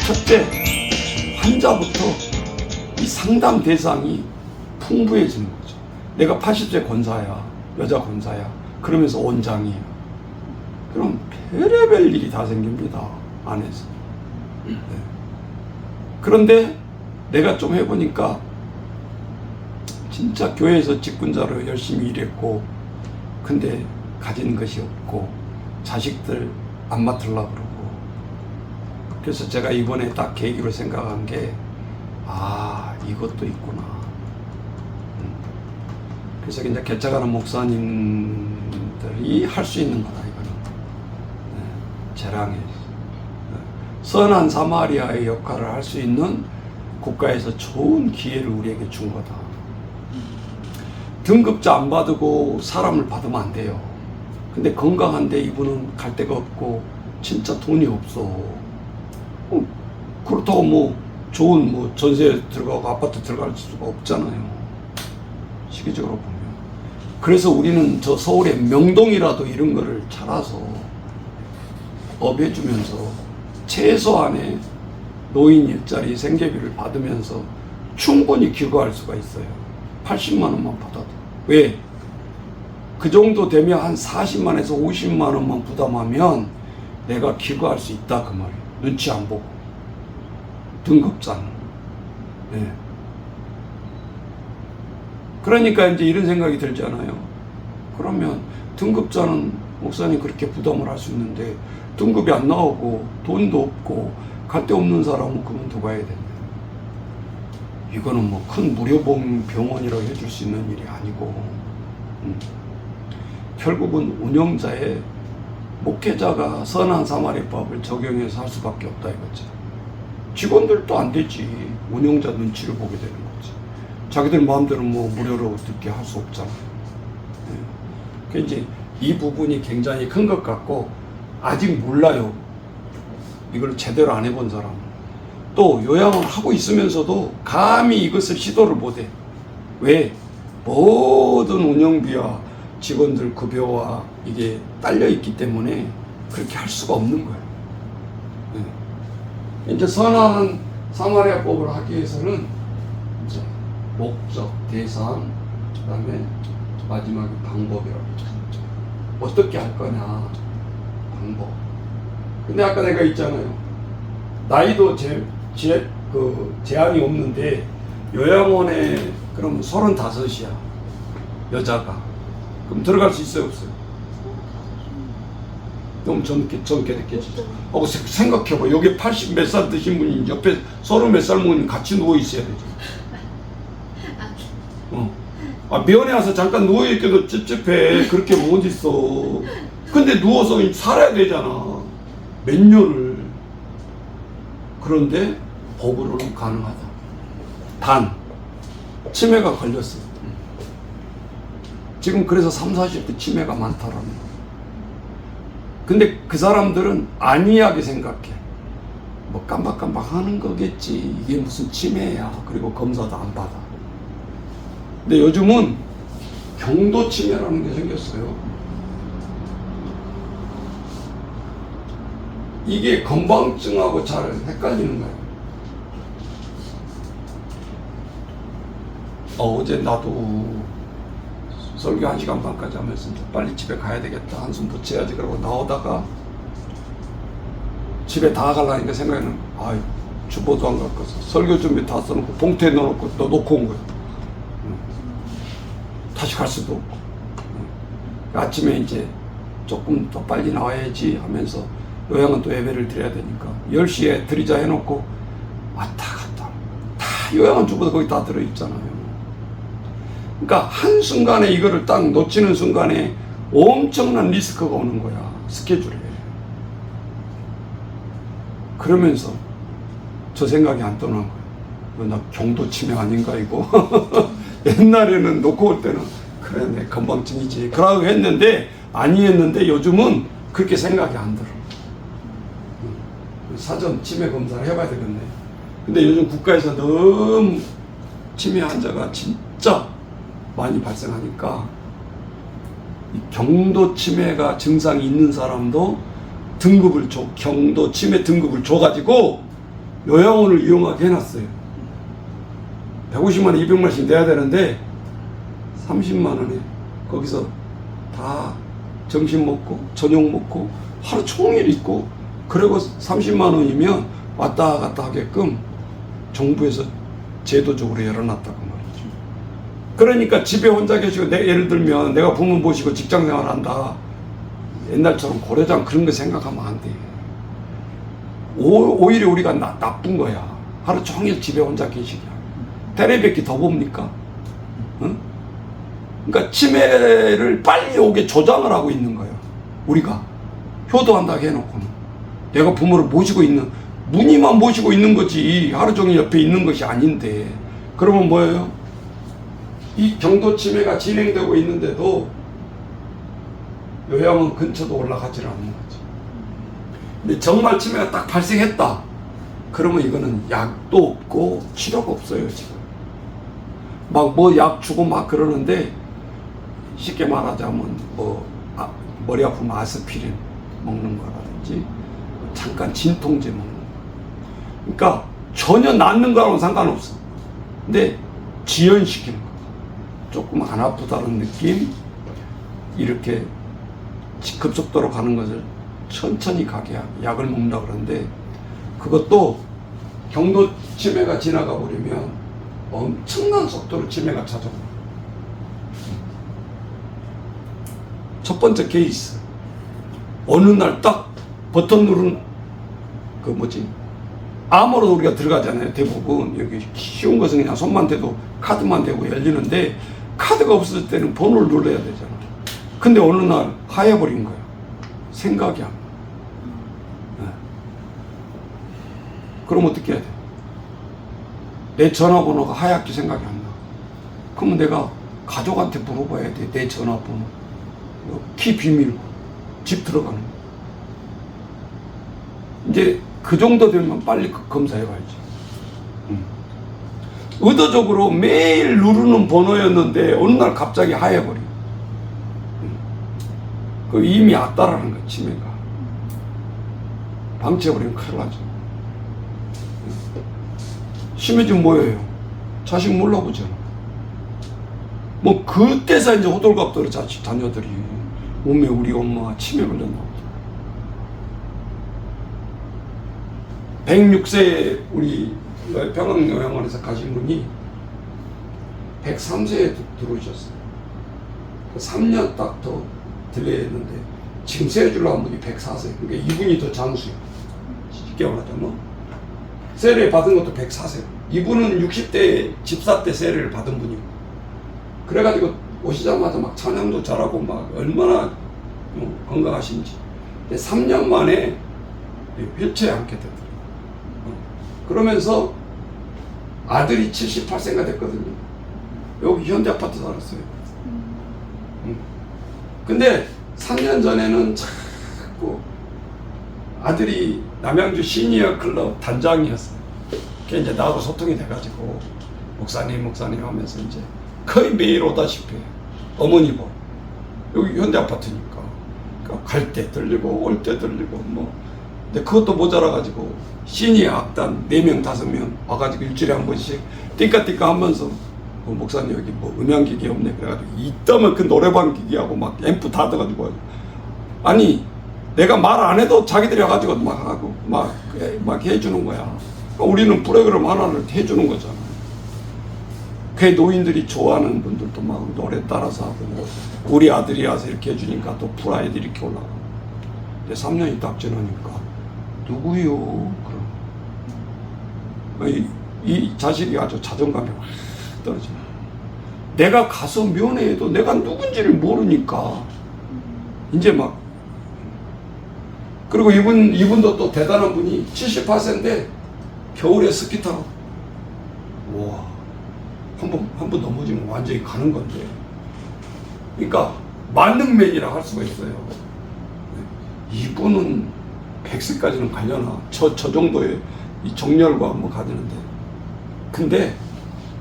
첫째, 환자부터 이 상담 대상이 풍부해지는 거죠. 내가 80세 권사야, 여자 권사야, 그러면서 원장이에요. 그럼 별의별 일이 다 생깁니다, 안에서. 네. 그런데 내가 좀 해보니까 진짜 교회에서 직분자로 열심히 일했고, 근데 가진 것이 없고 자식들 안 맡으려고 그러고, 그래서 제가 이번에 딱 계기로 생각한 게, 아, 이것도 있구나. 그래서 이제 개척하는 목사님들이 할 수 있는 거다, 이거는. 네, 재랑에. 선한 사마리아의 역할을 할 수 있는 국가에서 좋은 기회를 우리에게 준 거다. 등급자 안 받고 사람을 받으면 안 돼요. 근데 건강한데 이분은 갈 데가 없고 진짜 돈이 없어. 그렇다고 뭐 좋은 뭐 전세 들어가고 아파트 들어갈 수가 없잖아요, 시기적으로 보면. 그래서 우리는 저 서울의 명동이라도 이런 거를 찾아서 업해주면서 최소한의 노인 일자리 생계비를 받으면서 충분히 기거할 수가 있어요. 80만 원만 받아도. 왜? 그 정도 되면 한 40만에서 50만 원만 부담하면 내가 기거할 수 있다, 그 말이에요. 눈치 안 보고. 등급자는. 네. 그러니까 이제 이런 생각이 들잖아요. 그러면 등급자는 목사님 그렇게 부담을 할 수 있는데 등급이 안 나오고 돈도 없고 갈 데 없는 사람은 그만두고 가야 된다. 이거는 뭐 큰 무료보험 병원이라고 해줄 수 있는 일이 아니고, 결국은 운영자의 목회자가 선한 사마리아법을 적용해서 할 수밖에 없다 이거지. 직원들도 안 되지. 운영자 눈치를 보게 되는 거지. 자기들 마음대로 뭐 무료로 듣게 할 수 없잖아요. 그 이제 이 부분이 굉장히 큰 것 같고, 아직 몰라요. 이걸 제대로 안 해본 사람은. 또 요양을 하고 있으면서도 감히 이것을 시도를 못해. 왜? 모든 운영비와 직원들 급여와 이게 딸려 있기 때문에 그렇게 할 수가 없는 거예요. 네. 이제 선한 사마리아법을 하기 위해서는 이제 목적, 대상, 그 다음에 마지막에 방법이라고. 어떻게 할 거냐, 방법. 근데 아까 내가 있잖아요. 나이도 제한이 없는데, 요양원에 그럼 35이야, 여자가. 그럼 들어갈 수 있어요, 없어요? 너무 젊게 느껴지죠. 생각해봐. 여기 80 몇 살 드신 분이 옆에 30 몇 살 먹는 같이 누워 있어야 되죠. 면회 와서 잠깐 누워있기도 찝찝해. 그렇게 못 있어. 근데 누워서 살아야 되잖아, 몇 년을. 그런데 법으로는 가능하다. 단 치매가 걸렸어. 지금 그래서 30, 40대 치매가 많다라는 거. 근데 그 사람들은 안이하게 생각해. 뭐 깜박깜박 하는 거겠지, 이게 무슨 치매야. 그리고 검사도 안 받아. 근데 요즘은 경도 치매라는 게 생겼어요. 이게 건망증하고 잘 헷갈리는 거예요. 어제 나도 설교 1시간 반까지 하면서 빨리 집에 가야 되겠다, 한숨 붙여야지 그러고 나오다가 집에 다 가려니까 생각에는, 아유, 주보도 안 갖고 와서 설교 준비 다 써놓고 봉투에 넣어놓고 너 놓고 온 거야. 다시 갈 수도 없고. 아침에 이제 조금 더 빨리 나와야지 하면서 요양은 또 예배를 드려야 되니까 10시에 드리자 해놓고 왔다 갔다. 다 요양원 주보도 거기 다 들어있잖아요. 그러니까 한순간에 이거를 딱 놓치는 순간에 엄청난 리스크가 오는 거야, 스케줄에. 그러면서 저 생각이 안 떠난 거야. 나 경도 치매 아닌가 이거. 옛날에는 놓고 올 때는 그래, 내 건망증이지 그러고 했는데, 아니었는데 요즘은 그렇게 생각이 안 들어. 사전 치매 검사를 해봐야 되겠네. 근데 요즘 국가에서 너무 치매 환자가 진짜 많이 발생하니까 이 경도 치매가 증상이 있는 사람도 등급을 줘, 경도 치매 등급을 줘가지고 요양원을 이용하게 해놨어요. 150만 원, 200만 원씩 내야 되는데 30만 원에 거기서 다 점심 먹고 저녁 먹고 하루 종일 있고, 그리고 30만 원이면 왔다 갔다 하게끔 정부에서 제도적으로 열어놨다고 말이죠. 그러니까 집에 혼자 계시고, 예를 들면 내가 부모 모시고 직장 생활한다, 옛날처럼 고려장 그런 거 생각하면 안 돼. 오히려 우리가 나쁜 거야. 하루 종일 집에 혼자 계시기야. 테레비밖에 더 봅니까? 응? 그러니까 치매를 빨리 오게 조장을 하고 있는 거예요. 우리가 효도한다고 해놓고는 내가 부모를 모시고 있는, 무늬만 모시고 있는 거지 하루 종일 옆에 있는 것이 아닌데. 그러면 뭐예요? 이 경도 치매가 진행되고 있는데도 요양원 근처도 올라가지 않는 거지. 근데 정말 치매가 딱 발생했다 그러면 이거는 약도 없고 치료가 없어요. 지금 막 뭐 약 주고 막 그러는데, 쉽게 말하자면 머리 아프면 아스피린 먹는 거라든지 잠깐 진통제 먹는 거. 그러니까 전혀 낫는 거랑은 상관없어. 근데 지연시키는 거. 조금 안 아프다는 느낌, 이렇게 급속도로 가는 것을 천천히 가게 약을 먹는다 그러는데, 그것도 경도 치매가 지나가 버리면 엄청난 속도로 치매가 찾아옵니다. 첫 번째 케이스, 어느 날 딱 버튼 누른 암호로 우리가 들어가잖아요. 대부분 여기 쉬운 것은 그냥 손만 대도 카드만 대고 열리는데, 카드가 없을 때는 번호를 눌러야 되잖아. 근데 어느 날 하얘버린 거야. 생각이 안 나. 네. 그럼 어떻게 해야 돼? 내 전화번호가 하얗게 생각이 안 나. 그러면 내가 가족한테 물어봐야 돼. 내 전화번호, 키 비밀, 집 들어가는 거. 이제 그 정도 되면 빨리 검사해봐야지. 의도적으로 매일 누르는 번호였는데 어느 날 갑자기 하얘버려. 그 이미 왔다라는 거야. 치매가 방치해버리면 큰일 나죠. 심해지면 뭐예요? 자식 몰라보잖아. 뭐 그때서 이제 호들갑들어 자녀들이 몸에 우리 엄마가 치매 걸렸나 보다. 106세 우리 평양요양원에서 가신 분이 103세에 들어오셨어요. 3년 딱 더 딜레이했는데 지금 세해주려고 한 분이 104세. 그러니까 이분이 더 장수예요. 쉽게 말하자면 세례 받은 것도 104세. 이분은 60대 집사 때 세례를 받은 분이고, 그래가지고 오시자마자 막 찬양도 잘하고 막 얼마나 건강하신지. 근데 3년 만에 휠체어에 앉게 되더라고요. 그러면서 아들이 78세가 됐거든요. 여기 현대아파트 살았어요. 근데 3년 전에는 자꾸 아들이 남양주 시니어 클럽 단장이었어요. 그게 이제 나하고 소통이 돼가지고 목사님 하면서 이제 거의 매일 오다시피 어머니 뭐 여기 현대아파트니까 그러니까 갈 때 들리고 올 때 들리고 뭐. 근데 그것도 모자라가지고 시니어 악단 4명 5명 와가지고 일주일에 한 번씩 띵까띵까 하면서 목사님 여기 뭐 음향기기 없네 그래가지고 이따만 그 노래방 기기하고 막 앰프 다 돼가지고, 아니 내가 말 안 해도 자기들이 와가지고 막 하고 막 해주는 거야. 우리는 프로그램 하나를 해주는 거잖아. 그 노인들이 좋아하는 분들도 막 노래 따라서 하고, 우리 아들이 와서 이렇게 해주니까 또 프라이드 이렇게 올라가. 근데 3년이 딱 지나니까 누구요? 그럼 이 자식이 아주 자존감이 확 떨어져. 내가 가서 면회해도 내가 누군지를 모르니까 이제 막. 그리고 이분도 또 대단한 분이 78세인데 겨울에 스키 타러 와 한 번 넘어지면 완전히 가는 건데, 그러니까 만능맨이라 할 수가 있어요. 이분은 100세까지는 가려나 저 정도의 이 정열과 뭐 가지는데, 근데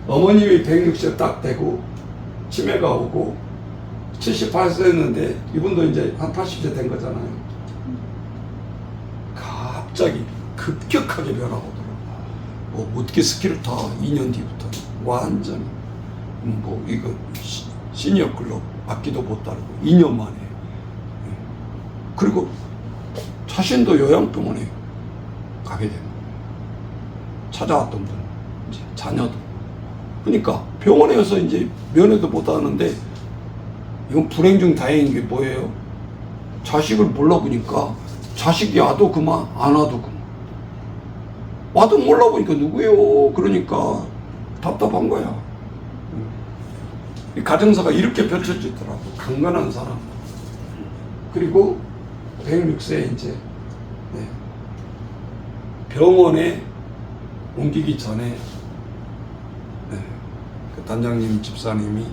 어머님이 160세 딱 되고 치매가 오고 78세였는데 이분도 이제 한 80세 된 거잖아요. 갑자기 급격하게 변화가 오더라고요. 뭐 어떻게 스키를 타 2년 뒤부터 완전히 뭐 이거 시니어 클럽 악기도 못 다루고 2년 만에. 그리고 자신도 요양병원에 가게 되는 거예요. 찾아왔던 분, 이제 자녀도. 그러니까 병원에서 이제 면회도 못 하는데 이건 불행 중 다행인 게 뭐예요? 자식을 몰라보니까 자식이 와도 그만 안 와도 그만. 와도 몰라보니까 누구예요? 그러니까 답답한 거야. 이 가정사가 이렇게 펼쳐지더라고. 강건한 사람. 그리고 106세 이제 병원에 옮기기 전에 그 단장님 집사님이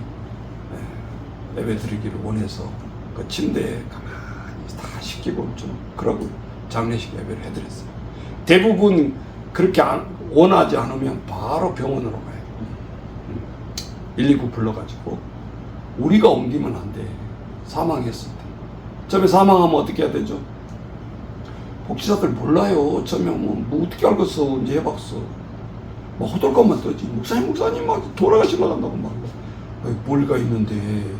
예배 드리기를 원해서 그 침대에 가만히 다 시키고 좀 그러고 장례식 예배를 해드렸어요. 대부분 그렇게 원하지 않으면 바로 병원으로 가요. 119 불러가지고 우리가 옮기면 안 돼. 사망했을 때. 처음에 사망하면 어떻게 해야 되죠? 복지사들 몰라요. 처음에 뭐 어떻게 알겠어. 이제 해봤어. 막 호들갑만 떠지. 목사님 막 돌아가시려 한다고 막. 뭘가 있는데.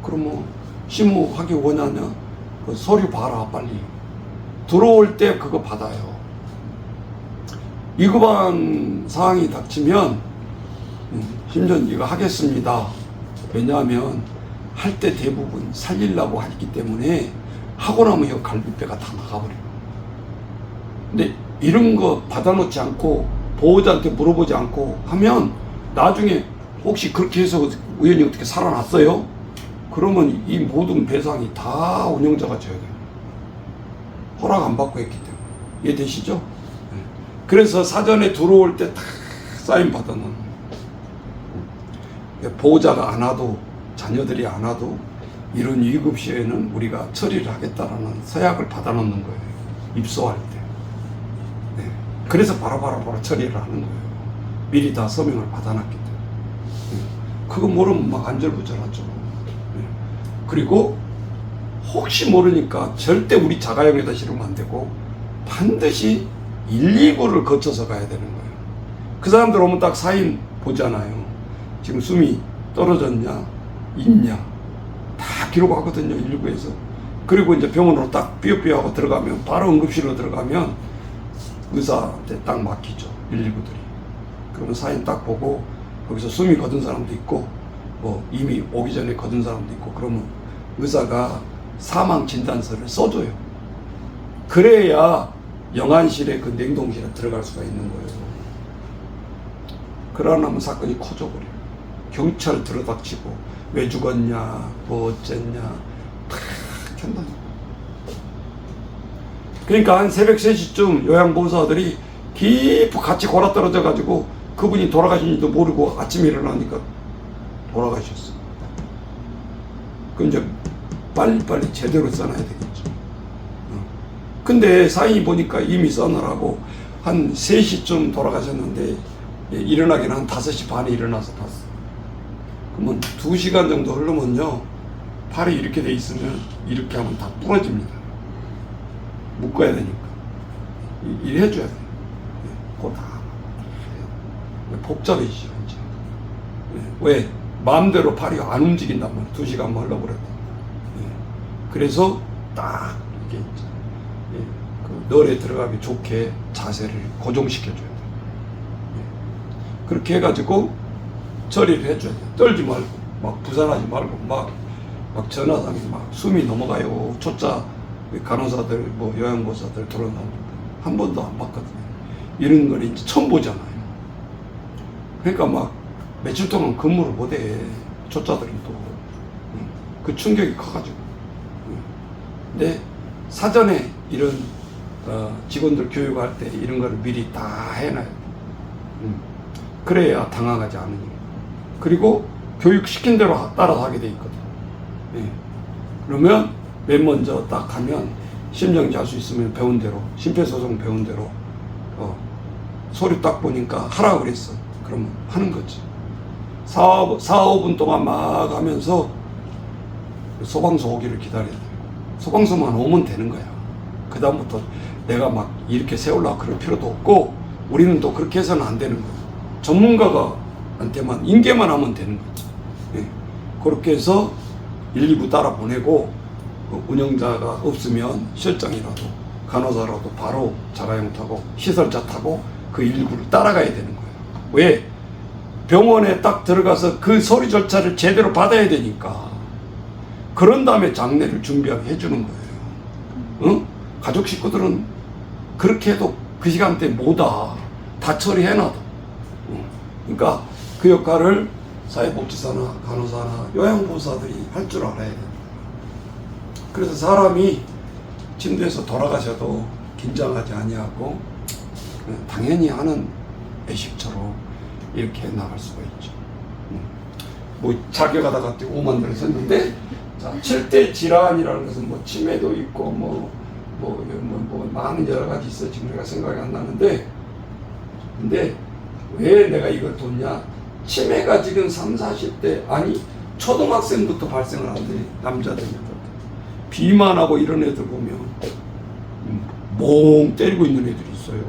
그러면 심호하기 원하냐? 그 서류 봐라 빨리. 들어올 때 그거 받아요. 위급한 상황이 닥치면 심지어 이거 하겠습니다. 왜냐하면 할 때 대부분 살리려고 하기 때문에 하고 나면 이 갈비뼈가 다 나가버려요. 근데 이런 거 받아놓지 않고 보호자한테 물어보지 않고 하면 나중에 혹시 그렇게 해서 우연히 어떻게 살아났어요? 그러면 이 모든 배상이 다 운영자가 져야 돼요. 허락 안 받고 했기 때문에. 이해되시죠? 그래서 사전에 들어올 때 다 사인 받아놓는. 보호자가 안 와도 자녀들이 안 와도 이런 위급 시에는 우리가 처리를 하겠다라는 서약을 받아놓는 거예요. 입소할 때. 네. 그래서 바로 처리를 하는 거예요. 미리 다 서명을 받아놨기 때문에. 네. 그거 모르면 막 안절부절하죠. 네. 그리고 혹시 모르니까 절대 우리 자가용에다 실으면 안 되고 반드시 119를 거쳐서 가야 되는 거예요. 그 사람들 오면 딱 사인 보잖아요. 지금 숨이 떨어졌냐, 있냐, 다 기록하거든요, 119에서. 그리고 이제 병원으로 딱 삐어삐어하고 들어가면, 바로 응급실로 들어가면 의사한테 딱 맡기죠, 119들이. 그러면 사인 딱 보고, 거기서 숨이 거둔 사람도 있고, 뭐 이미 오기 전에 거둔 사람도 있고, 그러면 의사가 사망 진단서를 써줘요. 그래야 영안실에 그 냉동실에 들어갈 수가 있는 거예요. 그러려면 사건이 커져버려요. 경찰 들어닥치고 왜 죽었냐, 뭐 어쨌냐, 다 한다니까. 그러니까 한 새벽 3시쯤 요양보호사들이 깊이 같이 골아떨어져 가지고 그분이 돌아가신지도 모르고 아침에 일어나니까 돌아가셨어. 그럼 이제 빨리빨리 제대로 써놔야 되겠죠. 근데 사인이 보니까 이미 써놓으라고 한 3시쯤 돌아가셨는데 일어나기는 한 5시 반에 일어나서 봤어. 그러면 2시간 정도 흐르면요, 팔이 이렇게 돼 있으면 이렇게 하면 다 부러집니다. 묶어야 되니까. 이래 해줘야 돼요. 그거 다 복잡해지죠, 이제. 왜? 마음대로 팔이 안 움직인단 말이에요. 2시간만 흘러버렸다. 그래서 딱 이렇게 그 널에 들어가기 좋게 자세를 고정시켜줘야 돼요. 그렇게 해가지고 처리를 해줘야 돼요. 떨지 말고, 막 부산하지 말고, 막 전화상에 막 숨이 넘어가요. 초짜 간호사들, 뭐 요양보호사들 들어온다고 한 번도 안 봤거든요. 이런 걸 이제 처음 보잖아요. 그러니까 막 며칠 동안 근무를 못해. 초짜들은 또. 그 충격이 커가지고. 근데 사전에 이런 직원들 교육할 때 이런 걸 미리 다 해놔요. 그래야 당황하지 않으니. 그리고 교육시킨 대로 따라서 하게 돼 있거든. 그러면 맨 먼저 딱 가면 심정지 할 수 있으면 배운 대로, 심폐소생 배운 대로 서류 딱 보니까 하라고 그랬어. 그러면 하는 거지. 4, 5분 동안 막 하면서 소방서 오기를 기다려야 돼요. 소방서만 오면 되는 거야. 그 다음부터 내가 막 이렇게 세우려고 그럴 필요도 없고, 우리는 또 그렇게 해서는 안 되는 거예요. 전문가한테만 인계만 하면 되는 거지. 예. 그렇게 해서 119 따라 보내고 운영자가 없으면 실장이라도 간호사라도 바로 자가용 타고 시설차 타고 그 119를 따라가야 되는 거예요. 왜? 병원에 딱 들어가서 그 서류 절차를 제대로 받아야 되니까. 그런 다음에 장례를 준비하게 해주는 거예요. 응? 가족 식구들은 그렇게 해도 그 시간대 못 와. 다 처리해놔도. 응. 그러니까 그 역할을 사회복지사나 간호사나 요양보호사들이 할 줄 알아야 돼요. 그래서 사람이 침대에서 돌아가셔도 긴장하지 아니하고 당연히 하는 애식처럼 이렇게 나갈 수가 있죠. 뭐 자격하다가 5만 대를 썼는데, 자, 7대 질환이라는 것은 뭐 치매도 있고 뭐 많은 여러 가지 있어. 지금 내가 생각이 안 나는데, 근데 왜 내가 이걸 뒀냐? 치매가 지금 3, 40대 아니 초등학생부터 발생을 하는데, 남자들 비만하고 이런 애들 보면 멍 때리고 있는 애들이 있어요.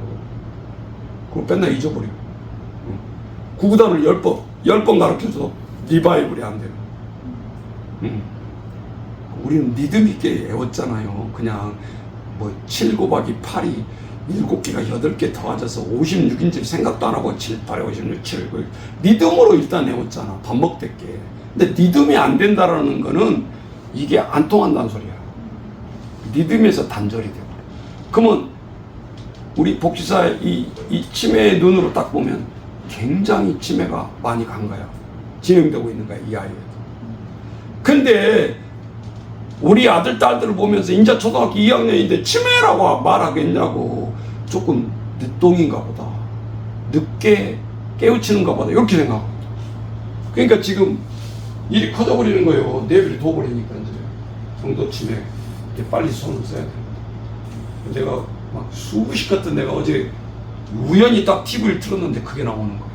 그걸 맨날 잊어버리고. 구구단을 10번 가르쳐서 리바이벌이 안 돼요. 우리는 리듬 있게 외웠잖아요. 그냥 뭐 7 곱하기 8이 7개가 8개 더해져서 56인지 생각도 안 하고 7, 8, 56, 7, 9 리듬으로 일단 외웠잖아. 밥 먹을 게. 근데 리듬이 안 된다라는 거는 이게 안 통한다는 소리야. 리듬에서 단절이 되고. 그러면 우리 복지사 이 치매의 눈으로 딱 보면 굉장히 치매가 많이 간 거야. 진행되고 있는 거야, 이 아이에도. 근데 우리 아들, 딸들을 보면서 이제 초등학교 2학년인데 치매라고 말하겠냐고. 조금 늦동인가 보다. 늦게 깨우치는가 보다. 이렇게 생각하거든. 그러니까 지금 일이 커져버리는 거예요. 내비를 둬버리니까 이제. 정도 치매. 이제 빨리 손을 써야 돼. 내가 막 수십 같은 내가 어제 우연히 딱 TV를 틀었는데 그게 나오는 거예요.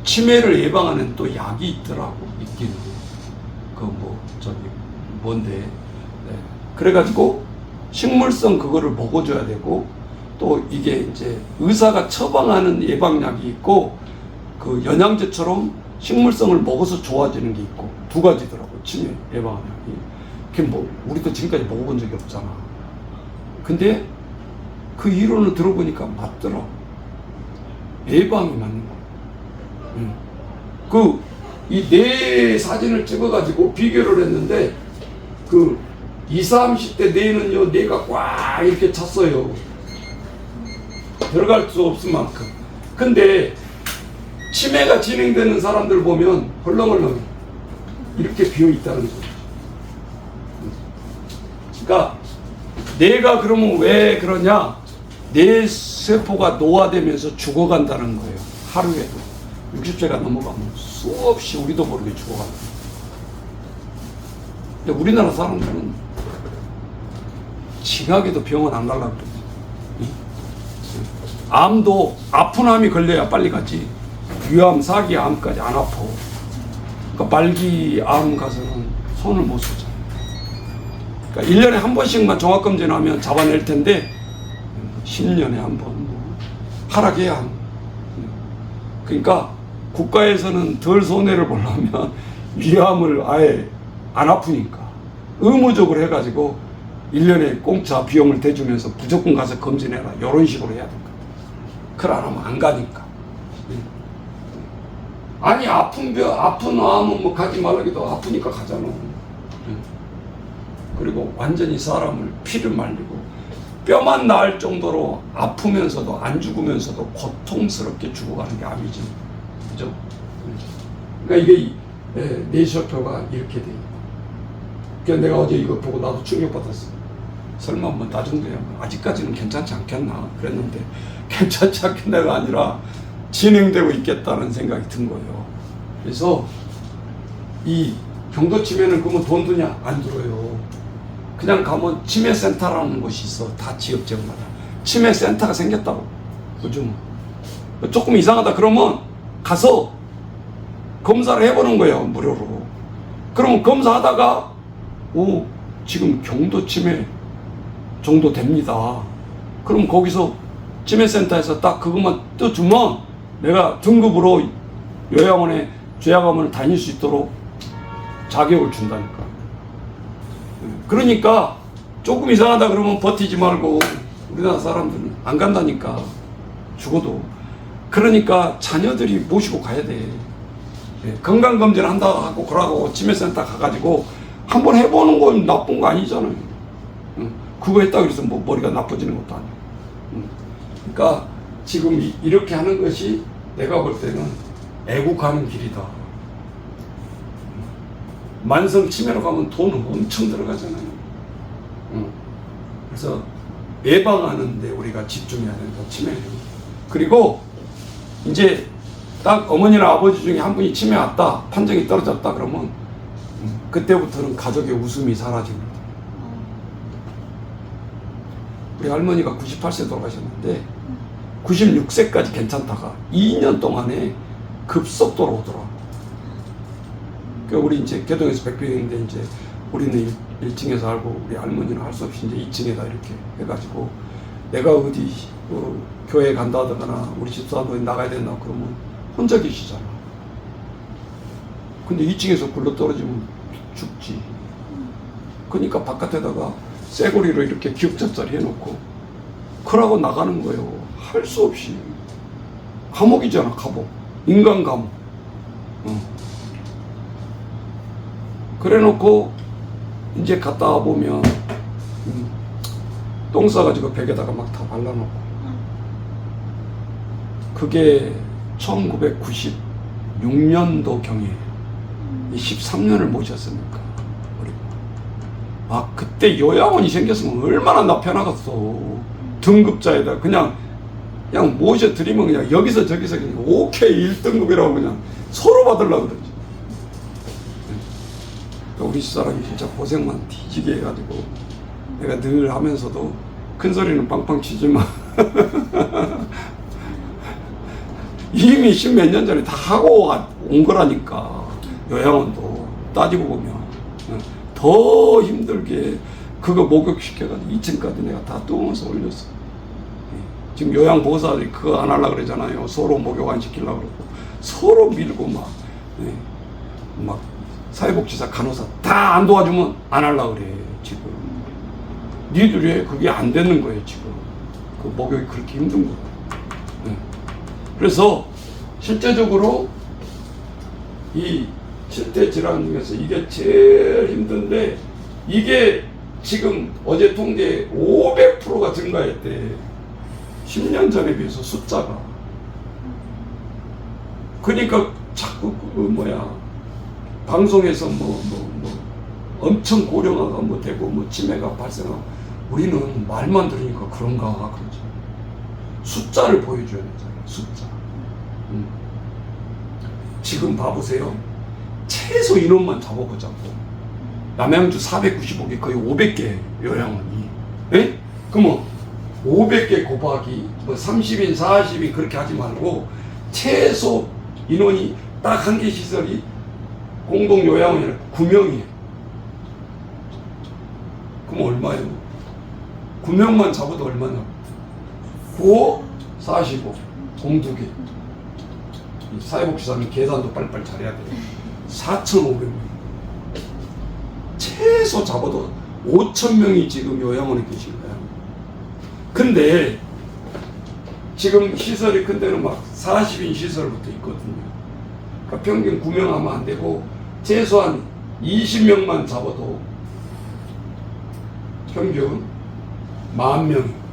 치매를 예방하는 또 약이 있더라고. 있긴. 뭔데. 네. 그래가지고 식물성 그거를 먹어줘야 되고, 또 이게 이제 의사가 처방하는 예방약이 있고, 그 영양제처럼 식물성을 먹어서 좋아지는 게 있고, 두 가지더라고. 치매 예방약이. 그게 뭐 우리도 지금까지 먹어본 적이 없잖아. 근데 그 이론을 들어보니까 맞더라. 예방이 맞는 거야. 이 뇌 사진을 찍어가지고 비교를 했는데, 그 20, 30대 뇌는요, 뇌가 꽉 이렇게 찼어요. 들어갈 수 없을 만큼. 근데 치매가 진행되는 사람들 보면 헐렁헐렁 이렇게 비어 있다는 거죠. 그러니까 뇌가 그러면 왜 그러냐? 뇌 세포가 노화되면서 죽어간다는 거예요. 하루에도 60세가 넘어가면 수없이 우리도 모르게 죽어간다. 근데 우리나라 사람들은 징하게도 병원 안 가려고 그러지. 암도 아픈 암이 걸려야 빨리 가지. 유암, 사기, 암까지 안 아파. 그러니까 말기 암 가서는 손을 못 쓰잖아. 그러니까 1년에 한 번씩만 종합검진하면 잡아낼 텐데 10년에 한 번 하락해야 합니다. 그러니까 국가에서는 덜 손해를 보려면 위암을 아예 안 아프니까 의무적으로 해가지고 1년에 공짜 비용을 대주면서 무조건 가서 검진해라, 이런 식으로 해야 될까. 그걸 안 하면 안 가니까. 아니 아픈 암은 뭐 가지 말라기도 아프니까 가잖아. 그리고 완전히 사람을 피를 말리고 뼈만 나을 정도로 아프면서도 안 죽으면서도 고통스럽게 죽어가는 게 암이지. 그죠? 그러니까 이게 뇌세포가 이렇게 돼. 그러니까 내가 어제 이거 보고 나도 충격받았어. 설마 뭐 나 정도야 아직까지는 괜찮지 않겠나 그랬는데, 괜찮지 않겠나가 아니라 진행되고 있겠다는 생각이 든 거예요. 그래서 이 경도치매는 그러면 돈 드냐? 안 들어요. 그냥 가면 치매센터라는 곳이 있어. 다 지역적마다 치매센터가 생겼다고. 요즘 조금 이상하다 그러면 가서 검사를 해보는 거예요, 무료로. 그러면 검사하다가 지금 경도치매 정도 됩니다. 그럼 거기서 치매센터에서 딱 그것만 떠주면 내가 등급으로 요양원에 죄악원을 다닐 수 있도록 자격을 준다니까. 그러니까 조금 이상하다 그러면 버티지 말고, 우리나라 사람들은 안 간다니까, 죽어도. 그러니까 자녀들이 모시고 가야 돼. 건강검진 한다 하고 그러고 치매센터 가가지고 한번 해보는 건 나쁜 거 아니잖아요. 그거 했다 그래서 뭐 머리가 나빠지는 것도 아니고. 그러니까 지금 이렇게 하는 것이 내가 볼 때는 애국하는 길이다. 만성 치매로 가면 돈 엄청 들어가잖아요. 그래서 예방하는데 우리가 집중해야 된다, 치매를. 그리고 이제 딱 어머니나 아버지 중에 한 분이 치매 왔다, 판정이 떨어졌다 그러면 그때부터는 가족의 웃음이 사라집니다. 우리 할머니가 98세 돌아가셨는데 96세까지 괜찮다가 2년 동안에 급속도로 오더라고. 그 우리 이제 개동에서 백병인데 이제 우리는 1층에서 살고 우리 할머니는 할 수 없이 이제 2층에다 이렇게 해가지고 내가 어디 교회 간다 하거나 우리 집사람도 나가야 된다 그러면 혼자 계시잖아. 근데 2층에서 굴러 떨어지면 죽지. 그러니까 바깥에다가 쇠고리로 이렇게 기역자짜리 해놓고 그러고 나가는 거예요. 할 수 없이. 감옥이잖아, 감옥. 인간 감옥. 그래 놓고 이제 갔다 보면 똥 싸가지고 벽에다가 막 다 발라놓고. 그게 1996년도 경에 13년을 모셨으니까. 아, 그때 요양원이 생겼으면 얼마나 나 편하겠어. 등급자에다 그냥 모셔드리면 그냥 여기서 저기서 그냥 오케이 1등급이라고 그냥 서로 받으려고 그러지. 우리 집사람이 진짜 고생만 뒤지게 해가지고 내가 늘 하면서도 큰 소리는 빵빵 치지만 이미 10몇 년 전에 다 하고 온 거라니까. 요양원도 따지고 보면 더 힘들게 그거 목욕시켜가지고 2층까지 내가 다 뚫어서 올렸어. 지금 요양보호사들이 그거 안 하려고 그러잖아요. 서로 목욕 안 시키려고 그러고 서로 밀고 막 사회복지사 간호사 다 안 도와주면 안 하려고 그래. 지금 니들이 해. 그게 안 되는 거예요. 지금 그 목욕이 그렇게 힘든 거야. 그래서 실제적으로 이 실태 질환 중에서 이게 제일 힘든데, 이게 지금 어제 통계 500%가 증가했대. 10년 전에 비해서 숫자가. 그러니까 자꾸 방송에서 엄청 고령화가 되고 치매가 발생하고, 우리는 말만 들으니까 그런가 그러지. 숫자를 보여줘야 되잖아요. 숫자. 지금 봐보세요. 최소 인원만 잡아보자고. 남양주 495개, 거의 500개 요양원이. 예? 그러면 500개 곱하기 30인, 40인 그렇게 하지 말고 최소 인원이 딱 한 개 시설이 공동 요양원이 9명이에요. 그럼 얼마예요? 9명만 잡아도 얼마냐? 9, 45, 공두개. 사회복지사는 계산도 빨리빨리 잘해야 돼요. 4,500명. 최소 잡아도 5,000명이 지금 요양원에 계신 거야. 근데 지금 시설이 큰 데는 막 40인 시설부터 있거든요. 그러니까 평균 9명 하면 안 되고 최소한 20명만 잡아도 평균 10,000명.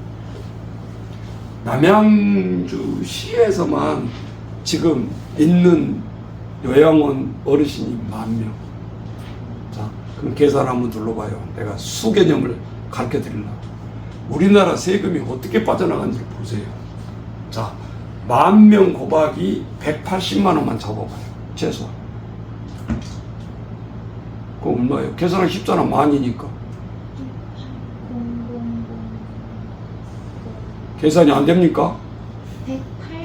남양주시에서만 지금 있는 요양원 어르신이 10,000명. 자, 그럼 계산 한번 둘러봐요. 내가 수개념을 가르쳐 드리려고. 우리나라 세금이 어떻게 빠져나간지를 보세요. 자, 10,000명 곱하기 180만 원만 잡아봐요. 최소한. 그거 얼마예요? 계산하기 쉽잖아. 만이니까. 계산이 안 됩니까?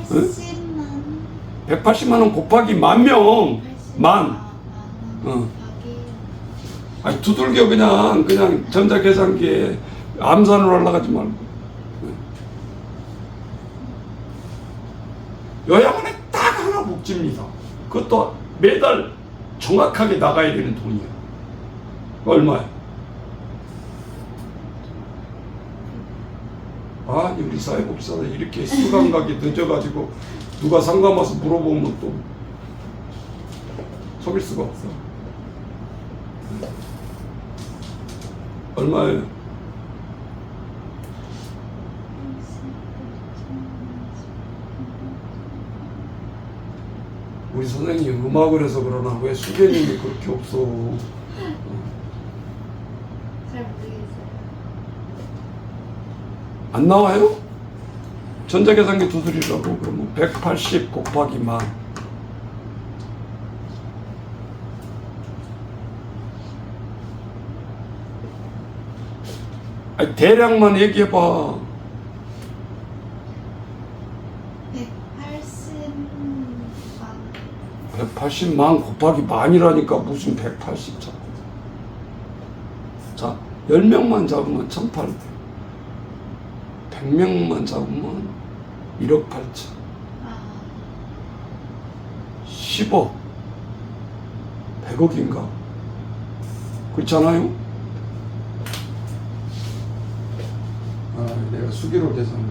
180만 180만 원 곱하기 10,000명. 아니, 두들겨 그냥 전자계산기에 암산으로 하려고 하지 말고. 요양원에 딱 하나 묵집니다. 그것도 매달 정확하게 나가야 되는 돈이야. 얼마야? 아니 우리 사회복지사들 이렇게 시간각이 늦어가지고 누가 상담 와서 물어보면 또 속일 수가 없어. 얼마예요? 우리 선생님 음악을 해서 그러나 왜 수개님이 그렇게 없어? 잘 모르겠어요. 안 나와요? 전자계산기 두드리라고 그러면 180 곱하기 만. 아니 대략만 얘기해봐. 180만. 180만 곱하기 만이라니까 무슨 180 자꾸. 자, 10명만 잡으면 1800. 100명만 잡으면 1억 8천. 아, 10억. 100억인가? 그렇잖아요? 아, 내가 수기로 계산을 해야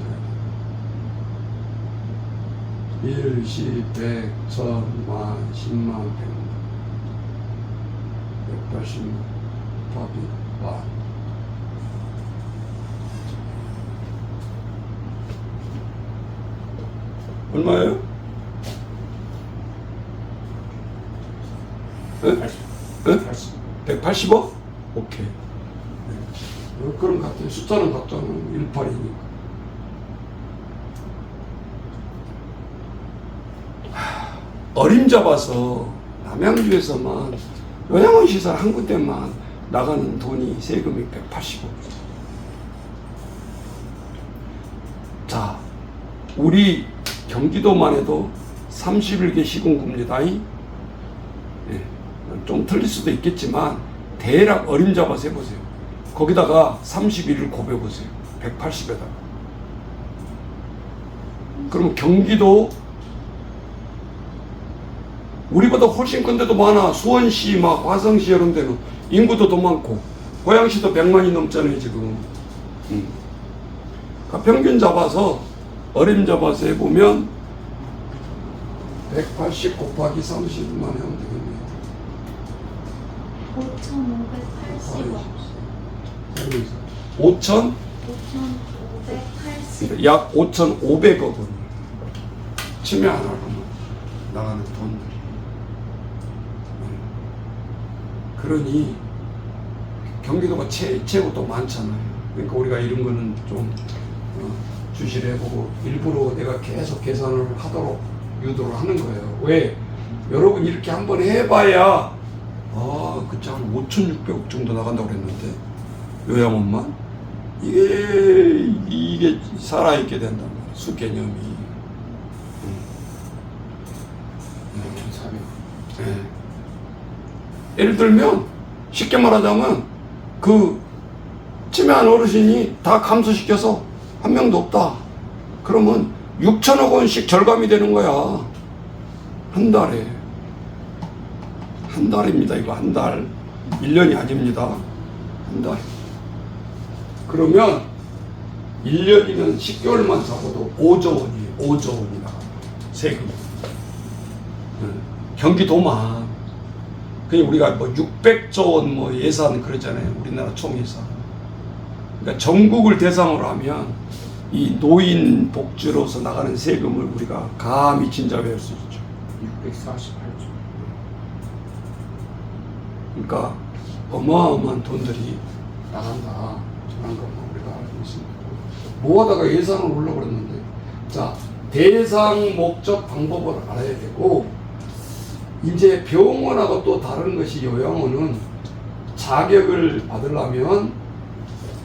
돼. 1, 10, 100, 1000, 만, 10만, 100만. 180만, 곱하기 만. 얼마예요? 네? 180억? 오케이. 네. 그럼 같아요. 숫자는 같잖아요. 18이니까. 어림잡아서 남양주에서만 요양원 시설 한 군데만 나가는 돈이 세금이 180억. 자, 우리 경기도만 해도 31개 시군구입니다. 예, 좀 틀릴 수도 있겠지만 대략 어림잡아서 해보세요. 거기다가 31을 곱해보세요. 180에다가. 그럼 경기도 우리보다 훨씬 큰 데도 많아. 수원시, 막 화성시 이런 데는 인구도 더 많고 고양시도 100만이 넘잖아요 지금. 그러니까 평균 잡아서 어림 잡아서 해보면 180 곱하기 30만 하면 되겠네요. 5,580원. 5천? 5,580. 약 5,500억 원. 치매 안 하면 나가는 돈들이. 그러니 경기도가 최고도 많잖아요. 그러니까 우리가 이런 거는 좀 주시를 해보고 일부러 내가 계속 계산을 하도록 유도를 하는 거예요. 왜? 여러분 이렇게 한번 해봐야 그치 한 5,600억 정도 나간다고 그랬는데 요양원만 이게 살아있게 된단 말이에요. 수 개념이. 5,400억. 네. 예를 들면 쉽게 말하자면 그 치매한 어르신이 다 감소시켜서 한 명도 없다. 그러면 6천억 원씩 절감이 되는 거야. 한 달에. 한 달입니다. 이거 한 달. 1년이 아닙니다. 한 달. 그러면 1년이면 10개월만 잡아도 5조 원이에요. 5조 원이 나가. 세금. 경기도만. 그냥 우리가 뭐 600조 원 뭐 예산 그러잖아요. 우리나라 총 예산. 그러니까 전국을 대상으로 하면 이 노인 복지로서 나가는 세금을 우리가 감히 짐작할 수 있죠. 648조. 그러니까 어마어마한 돈들이 나간다. 저런 것만 우리가 알고 있습니다. 뭐하다가 예산을 올려버렸는데, 자 대상 목적 방법을 알아야 되고, 이제 병원하고 또 다른 것이 요양원은 자격을 받으려면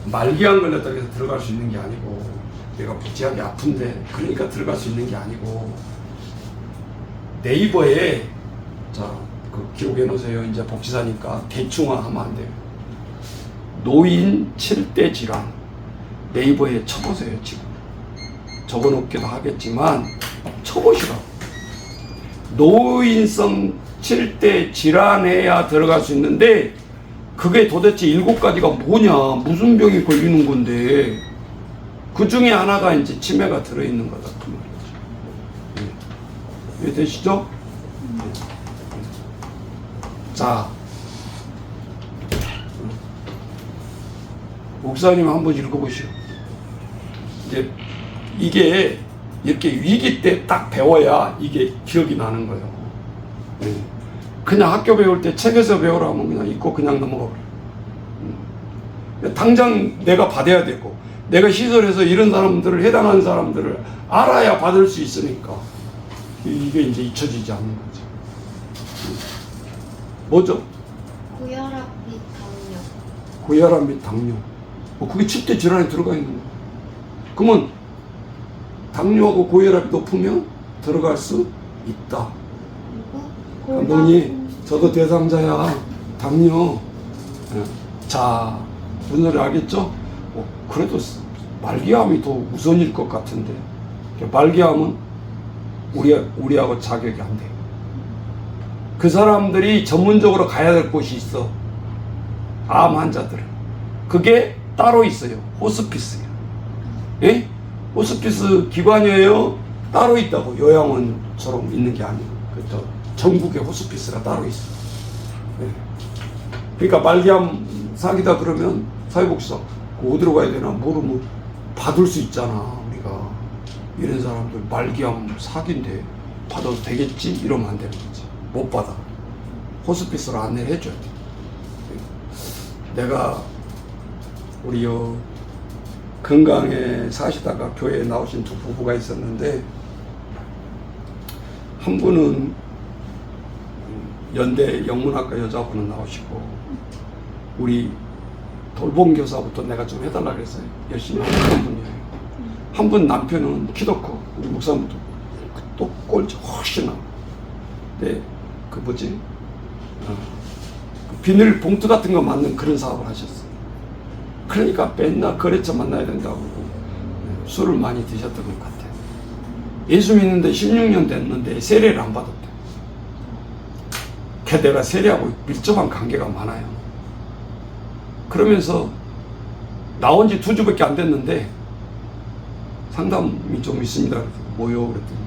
말기암 걸렸다고 해서 들어갈 수 있는 게 아니고, 내가 무지하게 아픈데 그러니까 들어갈 수 있는 게 아니고, 네이버에 그 기록해 놓으세요. 이제 복지사니까 대충화 하면 안 돼요. 노인 7대 질환 네이버에 쳐보세요. 지금 적어놓기도 하겠지만 쳐보시라. 노인성 7대 질환해야 들어갈 수 있는데 그게 도대체 7가지가 뭐냐, 무슨 병이 걸리는 건데 그 중에 하나가 이제 치매가 들어있는 거다 그 말이죠. 예. 이해되시죠? 자, 목사님 한번 읽어보시오. 이제 이게 이렇게 위기 때 딱 배워야 이게 기억이 나는 거예요. 예. 그냥 학교 배울 때 책에서 배우라면 그냥 읽고 그냥 넘어가 버려요. 당장 내가 받아야 되고 내가 시설에서 이런 사람들을, 해당하는 사람들을 알아야 받을 수 있으니까 이게 이제 잊혀지지 않는 거죠. 뭐죠? 고혈압 및 당뇨. 고혈압 및 당뇨. 그게 7대 질환에 들어가 있는 거예요. 그러면 당뇨하고 고혈압이 높으면 들어갈 수 있다. 그리고 감독님, 저도 대상자야. 당뇨. 예. 자, 무슨 소리 알겠죠? 그래도 말기암이 더 우선일 것 같은데. 말기암은 우리하고 자격이 안 돼요. 그 사람들이 전문적으로 가야 될 곳이 있어. 암 환자들. 그게 따로 있어요. 호스피스요. 예? 호스피스 기관이에요. 따로 있다고. 요양원처럼 있는 게 아니에요. 그렇죠? 전국에 호스피스가 따로 있어. 예. 그러니까 말기암 사기다 그러면 사회복지사 어디로 가야 되나 모르면 받을 수 있잖아. 우리가 이런 사람들 말기암 사기인데 받아도 되겠지? 이러면 안 되는 거지. 못 받아. 호스피스로 안내를 해줘야 돼. 내가 우리 건강에 사시다가 교회에 나오신 두 부부가 있었는데 한 분은 연대 영문학과 여자분은 나오시고 우리 돌봄교사부터 내가 좀 해달라 그랬어요. 열심히 하는 분이에요. 한 분 남편은 키도 커. 우리 목사님도 또 꼴찌 훨씬 나. 네, 그 뭐지? 그 비닐 봉투 같은 거 만든 그런 사업을 하셨어요. 그러니까 맨날 거래처 만나야 된다고 술을 많이 드셨던 것 같아요. 예수 믿는데 16년 됐는데 세례를 안 받았대. 걔 내가 세례하고 밀접한 관계가 많아요. 그러면서 나온 지 2주밖에 안 됐는데 상담이 좀 있습니다. 뭐요? 그랬더니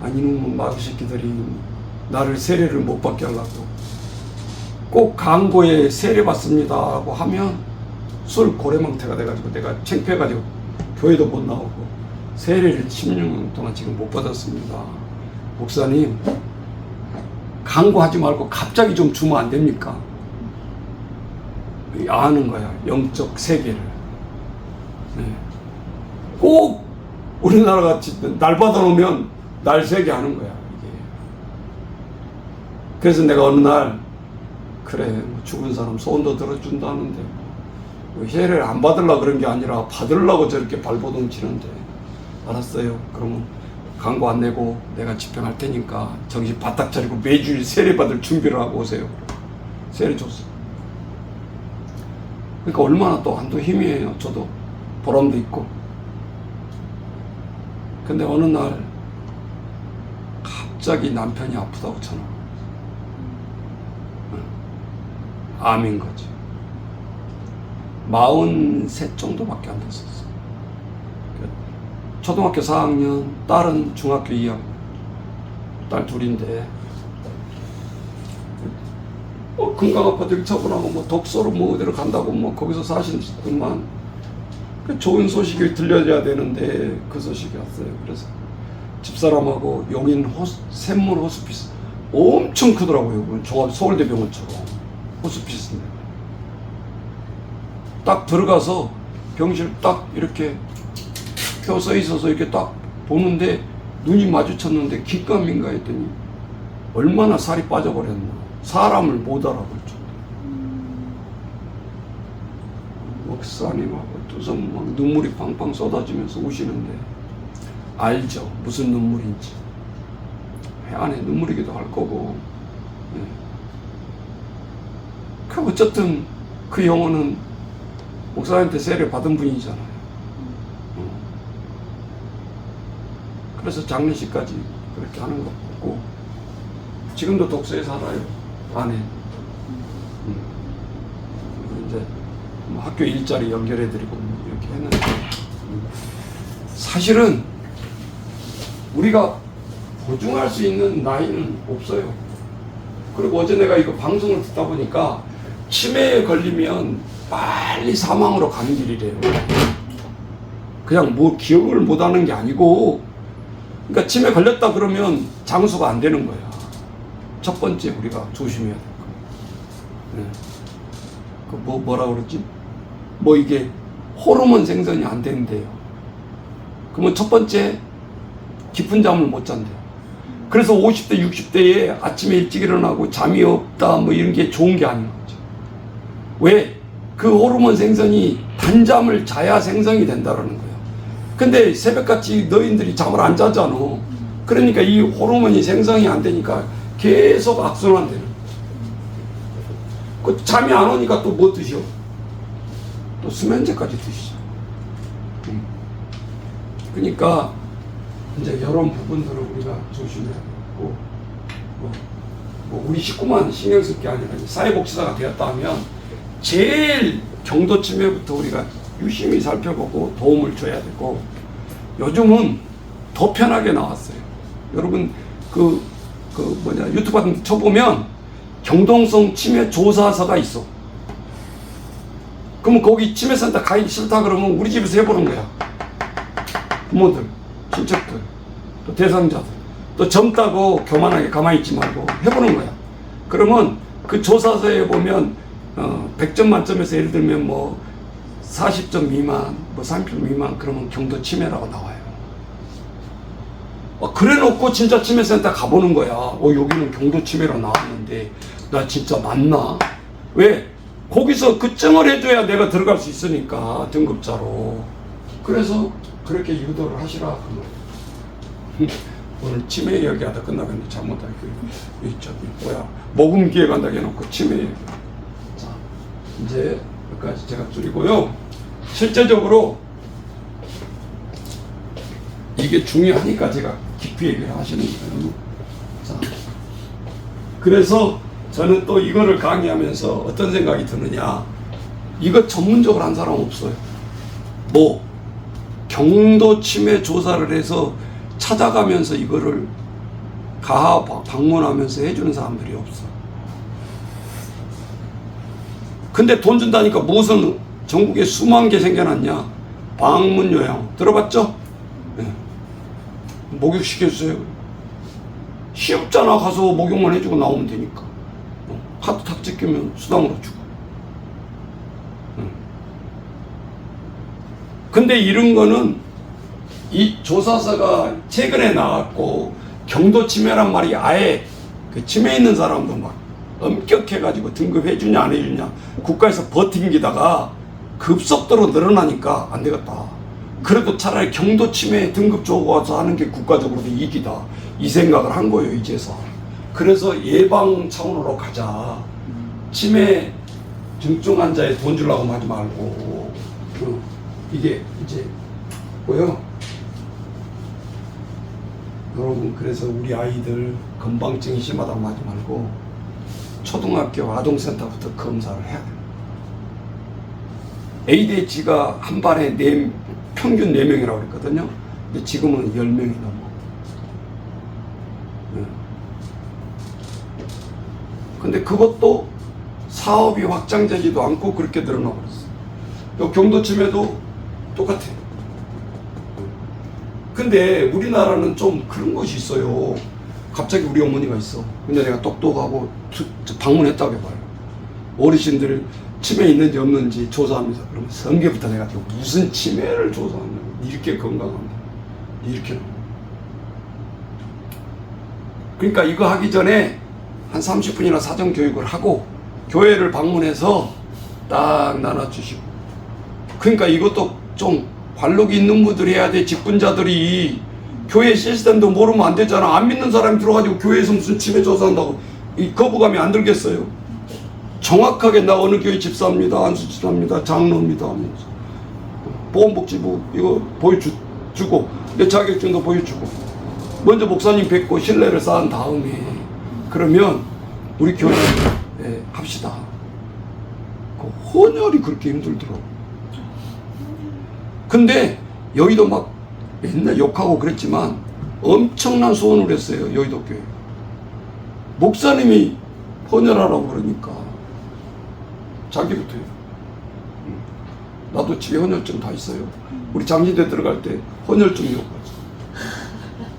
아니 이놈의 마귀 새끼들이 나를 세례를 못 받게 하려고 꼭 광고에 세례 받습니다 하고 하면 술 고래망태가 돼가지고 내가 창피해가지고 교회도 못 나오고 세례를 16년 동안 지금 못 받았습니다. 목사님 광고하지 말고 갑자기 좀 주면 안 됩니까? 아는 거야. 영적 세계를. 네. 꼭 우리나라 같이 날 받아놓으면 날 세게 하는 거야. 이게. 그래서 내가 어느 날 그래 뭐 죽은 사람 소원도 들어준다는데 뭐 세례를 안 받으려고 그런 게 아니라 받으려고 저렇게 발버둥 치는데 알았어요. 그러면 광고 안 내고 내가 집행할 테니까 정신 바짝 차리고 매주일 세례 받을 준비를 하고 오세요. 세례 줬어. 그러니까 얼마나 또 한도 힘이에요. 저도 보람도 있고. 근데 어느 날 갑자기 남편이 아프다고 전화. 암인 거지. 43 정도밖에 안 됐었어. 초등학교 4학년, 딸은 중학교 2학년. 딸 둘인데 건강 아파트 처분하고 뭐 독서로 뭐 어디로 간다고 뭐 거기서 사시는구만. 좋은 소식이 들려줘야 되는데 그 소식이 왔어요. 그래서 집사람하고 용인 샘물 호스피스 엄청 크더라고요. 서울대병원처럼 호스피스인데 딱 들어가서 병실 딱 이렇게 표 써 있어서 이렇게 딱 보는데 눈이 마주쳤는데 기감인가 했더니 얼마나 살이 빠져버렸나. 사람을 못 알아볼 정도. 목사님하고 두 손 막 눈물이 팡팡 쏟아지면서 우시는데 알죠. 무슨 눈물인지. 안에 눈물이기도 할 거고. 네. 그 어쨌든 그 영혼은 목사님한테 세례 받은 분이잖아요. 그래서 장례식까지 그렇게 하는 거 같고 지금도 독서에 살아요. 안에. 이제 뭐 학교 일자리 연결해드리고 이렇게 했는데 사실은 우리가 보증할 수 있는 나이는 없어요. 그리고 어제 내가 이거 방송을 듣다 보니까 치매에 걸리면 빨리 사망으로 가는 길이래요. 그냥 뭐 기억을 못하는 게 아니고, 그러니까 치매 걸렸다 그러면 장수가 안 되는 거야. 첫 번째 우리가 조심해야 될 거. 네. 그 뭐라 그러지? 뭐 이게 호르몬 생성이 안 된대요. 그러면 첫 번째 깊은 잠을 못 잔대요. 그래서 50대, 60대에 아침에 일찍 일어나고 잠이 없다 뭐 이런 게 좋은 게 아닌 거죠. 왜? 그 호르몬 생성이 단잠을 자야 생성이 된다라는 거예요. 근데 새벽같이 너희들이 잠을 안 자잖아. 그러니까 이 호르몬이 생성이 안 되니까 계속 악순환되는 거예요. 그 잠이 안 오니까 또 뭐 드셔? 또 수면제까지 드시죠. 그러니까 이제 이런 부분들을 우리가 조심해야 되고, 뭐 우리 식구만 신경 쓸 게 아니라 사회복지사가 되었다 하면 제일 경도 치매부터 우리가 유심히 살펴보고 도움을 줘야 되고, 요즘은 더 편하게 나왔어요. 여러분 유튜브 같은 데 쳐보면 경동성 치매 조사서가 있어. 그러면 거기 치매센터 가기 싫다 그러면 우리 집에서 해보는 거야. 부모들, 친척들, 또 대상자들, 또 젊다고 교만하게 가만히 있지 말고 해보는 거야. 그러면 그 조사서에 보면 100점 만점에서 예를 들면 뭐 40점 미만, 뭐 30점 미만 그러면 경도 치매라고 나와요. 그래 놓고 진짜 치매센터 가보는 거야. 여기는 경도 치매로 나왔는데 나 진짜 맞나? 왜? 거기서 그 증을 해줘야 내가 들어갈 수 있으니까, 등급자로. 그래서 그렇게 유도를 하시라. 오늘 치매 얘기하다 끝나겠는데 잘못하게 모금기에 간다고 해놓고 치매 얘기. 자, 이제 여기까지 제가 줄이고요. 실제적으로 이게 중요하니까 제가 깊이 얘기를 하시는 거예요. 자, 그래서 저는 또 이거를 강의하면서 어떤 생각이 드느냐, 이거 전문적으로 한 사람 없어요. 뭐 경도 치매 조사를 해서 찾아가면서 이거를 가하 방문하면서 해주는 사람들이 없어. 근데 돈 준다니까 무슨 전국에 수만 개 생겨났냐. 방문 요양 들어봤죠? 네. 목욕시켜주세요. 쉽잖아. 가서 목욕만 해주고 나오면 되니까. 카드 탁 찍히면 수당으로 주고. 근데 이런 거는 이 조사서가 최근에 나왔고, 경도 치매란 말이 아예 그 치매 있는 사람도 막 엄격해가지고 등급해주냐 안 해주냐 국가에서 버팅기다가 급속도로 늘어나니까 안 되겠다. 그래도 차라리 경도 치매 등급 줘서 하는 게 국가적으로도 이익이다. 이 생각을 한 거예요, 이제서. 그래서 예방 차원으로 가자. 치매 중증 환자에 돈 주려고 하지 말고. 이게 이제 뭐요? 여러분, 그래서 우리 아이들 건방증이 심하다고 하지 말고 초등학교 아동센터부터 검사를 해야 돼요. ADHD가 한 반에 평균 4명이라고 그랬거든요. 근데 지금은 10명이 넘어. 근데 그것도 사업이 확장되지도 않고 그렇게 늘어나 버렸어. 경도 치매도 똑같아. 근데 우리나라는 좀 그런 것이 있어요. 갑자기 우리 어머니가 있어. 근데 내가 똑똑하고 방문했다고 해봐요. 어르신들 치매 있는지 없는지 조사합니다. 그러면 성게부터 내가지고 무슨 치매를 조사하냐고. 이렇게 건강합니다. 이렇게. 그러니까 이거 하기 전에 한 30분이나 사전 교육을 하고 교회를 방문해서 딱 나눠주시고. 그러니까 이것도 좀 관록이 있는 분들이 해야 돼. 직분자들이. 교회 시스템도 모르면 안 되잖아. 안 믿는 사람이 들어가지고 교회에서 무슨 치매 조사한다고 이 거부감이 안 들겠어요. 정확하게 나 어느 교회 집사입니다, 안수 집사입니다, 장로입니다 하면서 보건복지부 이거 보여주고 내 자격증도 보여주고 먼저 목사님 뵙고 신뢰를 쌓은 다음에 그러면 우리 교회 합시다. 그 혼혈이 그렇게 힘들더라고. 근데 여의도 막 맨날 욕하고 그랬지만 엄청난 소원을 했어요. 여의도 교회. 목사님이 혼혈하라고 그러니까 자기부터요. 나도 집에 혼혈증 다 있어요. 우리 장지대 들어갈 때 혼혈증 요구하지.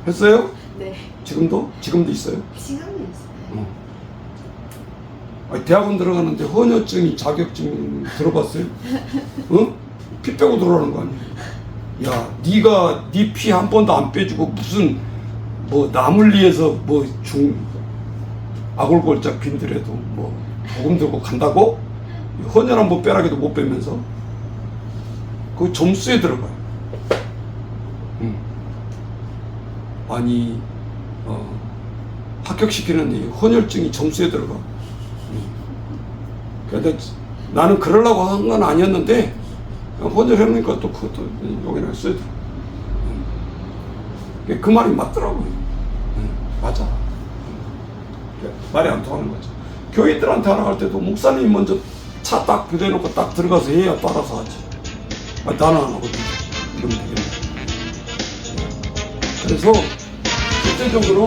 했어요? 네. 지금도? 지금도 있어요? 지금은 있어요. 아니, 대학원 들어가는데 혼혈증이 자격증 들어봤어요? 어? 피 빼고 들어가는 거 아니에요? 야, 네가 네 피 한 번도 안 빼주고 무슨 뭐 나물리에서 뭐 아골골짝 빈들에도 뭐 복음 들고 간다고? 혼혈 한 번 빼라기도 못 빼면서 그 점수에 들어가요. 아니 합격시키는 이 혼혈증이 점수에 들어가. 근데 나는 그러려고 한 건 아니었는데 혼혈해놓으니까 또 그것도 여기는 써야 돼. 그 말이 맞더라고요. 맞아. 말이 안 통하는 거죠. 교인들한테 하러 갈 때도 목사님이 먼저 차 딱 부대놓고 딱 들어가서 해야 따라서 하지. 아니, 나는 안 하거든. 이러면 되겠네. 그래서 실제적으로